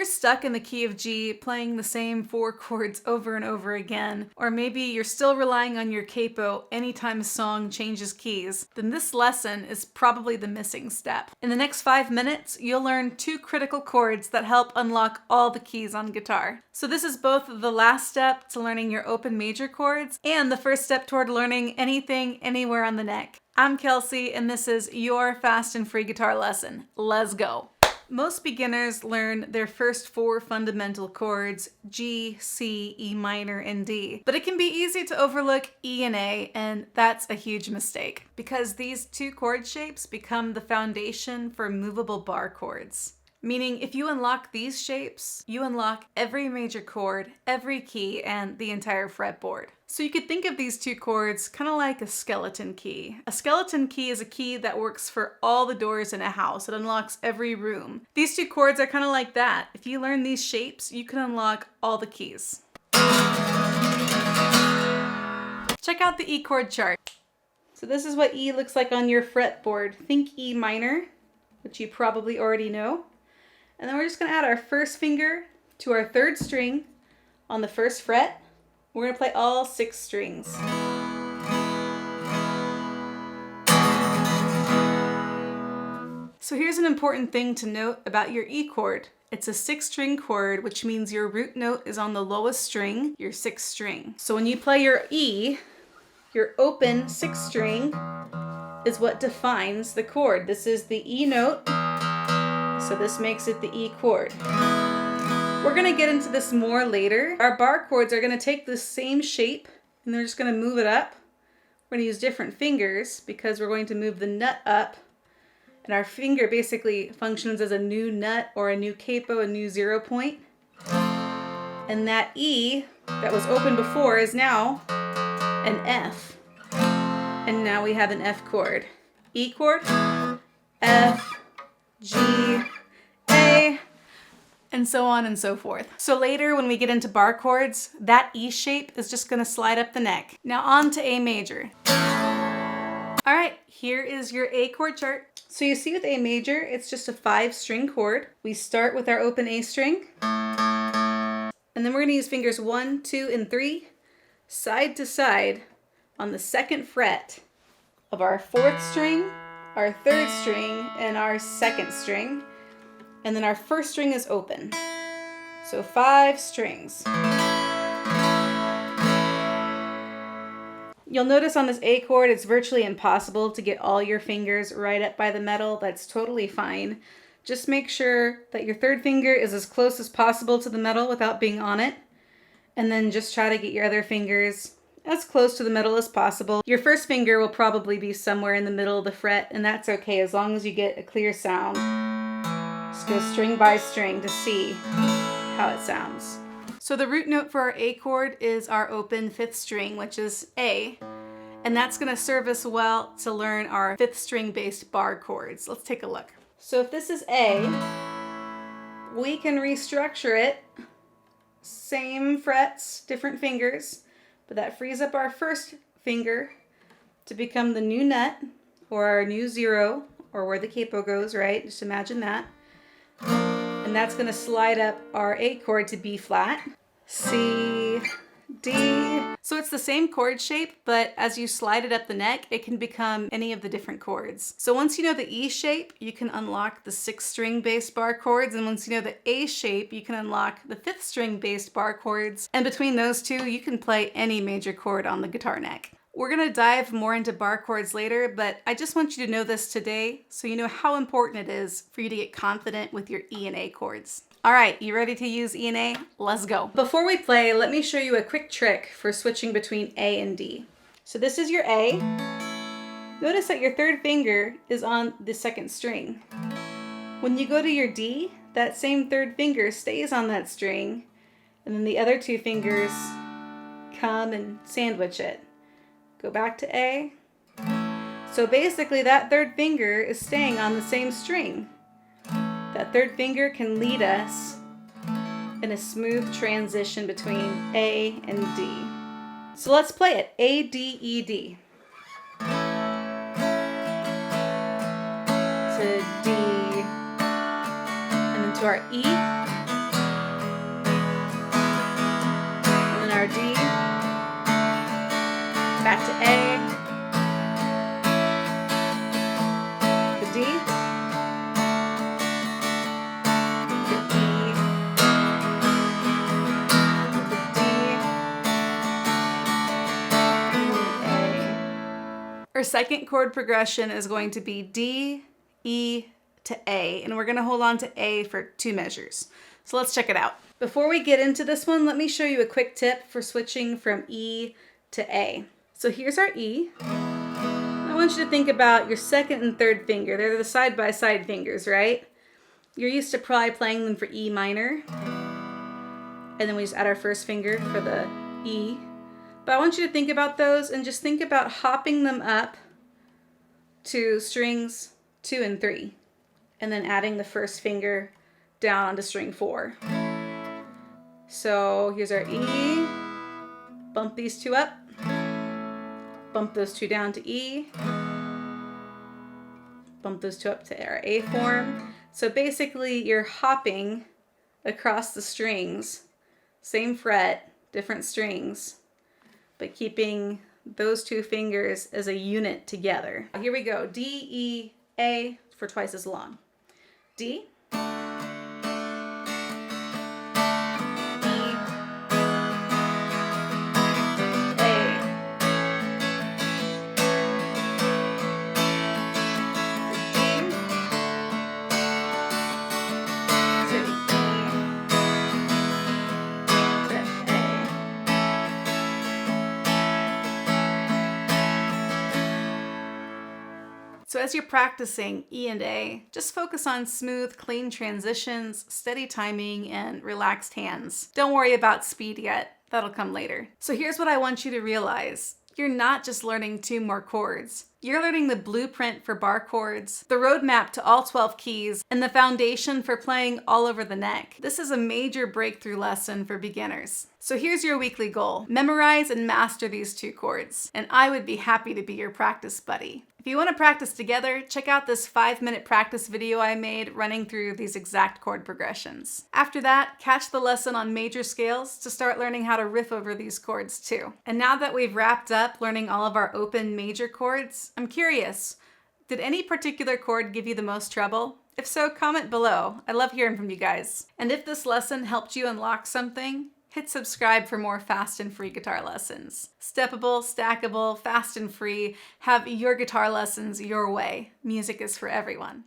you're stuck in the key of G playing the same 4 chords over and over again, or maybe you're still relying on your capo anytime a song changes keys, then this lesson is probably the missing step. In the next 5 minutes, you'll learn 2 critical chords that help unlock all the keys on guitar. So this is both the last step to learning your open major chords and the first step toward learning anything, anywhere on the neck. I'm Kelsey, and this is your fast and free guitar lesson. Let's go. Most beginners learn their first 4 fundamental chords, G, C, E minor, and D. But it can be easy to overlook E and A, and that's a huge mistake, because these 2 chord shapes become the foundation for movable bar chords. Meaning, if you unlock these shapes, you unlock every major chord, every key, and the entire fretboard. So you could think of these 2 chords kind of like a skeleton key. A skeleton key is a key that works for all the doors in a house. It unlocks every room. These 2 chords are kind of like that. If you learn these shapes, you can unlock all the keys. Check out the E chord chart. So this is what E looks like on your fretboard. Think E minor, which you probably already know. And then we're just going to add our first finger to our 3rd string on the 1st fret. We're going to play all 6 strings. So here's an important thing to note about your E chord. It's a 6-string chord, which means your root note is on the lowest string, your 6th string. So when you play your E, your open 6th string is what defines the chord. This is the E note. So this makes it the E chord. We're gonna get into this more later. Our bar chords are gonna take the same shape and they're just gonna move it up. We're gonna use different fingers because we're going to move the nut up. And our finger basically functions as a new nut or a new capo, a new 0 point. And that E that was open before is now an F. And now we have an F chord. E chord, F, G, A, and so on and so forth. So later when we get into bar chords, that E shape is just gonna slide up the neck. Now on to A major. All right, here is your A chord chart. So you see with A major, it's just a 5-string chord. We start with our open A string, and then we're gonna use fingers 1, 2, and 3, side to side on the 2nd fret of our 4th string, our 3rd string, and our 2nd string. And then our 1st string is open. So 5 strings. You'll notice on this A chord, it's virtually impossible to get all your fingers right up by the metal. That's totally fine. Just make sure that your 3rd finger is as close as possible to the metal without being on it. And then just try to get your other fingers as close to the metal as possible. Your 1st finger will probably be somewhere in the middle of the fret, and that's okay as long as you get a clear sound. Just go string by string to see how it sounds. So the root note for our A chord is our open 5th string, which is A, and that's gonna serve us well to learn our 5th string based bar chords. Let's take a look. So if this is A, we can restructure it. Same frets, different fingers, but that frees up our 1st finger to become the new nut or our new 0 or where the capo goes, right? Just imagine that. And that's gonna slide up our A chord to B flat, C, D. So it's the same chord shape, but as you slide it up the neck, it can become any of the different chords. So once you know the E shape, you can unlock the 6-string based bar chords. And once you know the A shape, you can unlock the 5th string based bar chords. And between those 2, you can play any major chord on the guitar neck. We're gonna dive more into bar chords later, but I just want you to know this today so you know how important it is for you to get confident with your E and A chords. All right, you ready to use E and A? Let's go. Before we play, let me show you a quick trick for switching between A and D. So this is your A. Notice that your 3rd finger is on the 2nd string. When you go to your D, that same 3rd finger stays on that string, and then the other 2 fingers come and sandwich it. Go back to A. So basically that 3rd finger is staying on the same string. That 3rd finger can lead us in a smooth transition between A and D. So let's play it. A, D, E, D. To D. And then to our E. our D, back to A, the D, the E, the D, and the A. Our second chord progression is going to be D, E to A, and we're going to hold on to A for 2 measures. So let's check it out. Before we get into this one, let me show you a quick tip for switching from E to A. So here's our E. I want you to think about your second and third finger. They're the side-by-side fingers, right? You're used to probably playing them for E minor. And then we just add our first finger for the E. But I want you to think about those and just think about hopping them up to strings 2 and 3. And then adding the first finger down onto string 4. So here's our E. Bump these 2 up. Bump those 2 down to E. Bump those 2 up to our A form. So basically you're hopping across the strings, same fret, different strings, but keeping those 2 fingers as a unit together. Here we go. D, E, A for twice as long. D, So as you're practicing E and A, just focus on smooth, clean transitions, steady timing, and relaxed hands. Don't worry about speed yet. That'll come later. So here's what I want you to realize. You're not just learning 2 more chords. You're learning the blueprint for bar chords, the roadmap to all 12 keys, and the foundation for playing all over the neck. This is a major breakthrough lesson for beginners. So here's your weekly goal. Memorize and master these 2 chords, and I would be happy to be your practice buddy. If you want to practice together, check out this 5-minute practice video I made running through these exact chord progressions. After that, catch the lesson on major scales to start learning how to riff over these chords too. And now that we've wrapped up learning all of our open major chords, I'm curious, did any particular chord give you the most trouble? If so, comment below. I love hearing from you guys. And if this lesson helped you unlock something, hit subscribe for more fast and free guitar lessons. Steppable, stackable, fast and free. Have your guitar lessons your way. Music is for everyone.